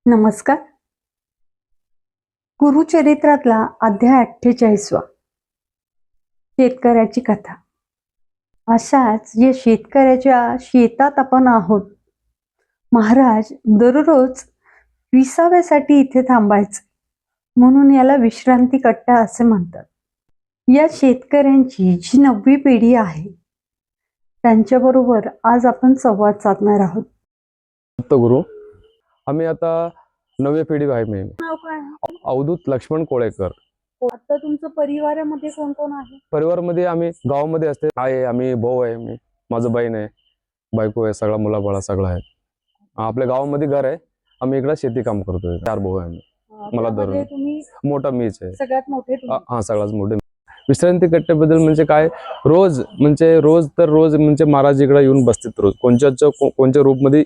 नमस्कार. गुरुचरित्रातला अध्याय 48वा शेतकऱ्याची कथा. अशाच या शेतकऱ्याच्या शेतात आपण आहोत. महाराज दररोज विसाव्यासाठी इथे थांबायचे, म्हणून याला विश्रांती कट्टा असे म्हणतात. या शेतकऱ्यांची जी 9वी पिढी आहे त्यांच्याबरोबर आज आपण संवाद साधणार आहोत. गुरु, आम्ही आता 9वी पिढी आहे. मी नाव काय आहे? अवधूत लक्ष्मण कोळेकर. आता तुमचं परिवारामध्ये कोण कोण आहे? परिवारामध्ये आम्ही गावामध्ये असते. आहे, आम्ही भाऊ आहे, मी माझं बहीण आहे, बायको आहे, सगळा मुलाबाळा सगळं आहे. आपल्या गावामध्ये घर आहे. आम्ही इकडे शेती काम करतोय. 4 भाऊ आहे आम्ही. मला त्यामध्ये तुम्ही मोठा मीच आहे. सगळ्यात मोठे तुम्ही. हा, सगळ्यात मोठे. विश्रांती कट्ट्याबद्दल म्हणजे काय, रोज म्हणजे महाराज इकडे येऊन बसतात. रोज कोणत्या रूपमध्ये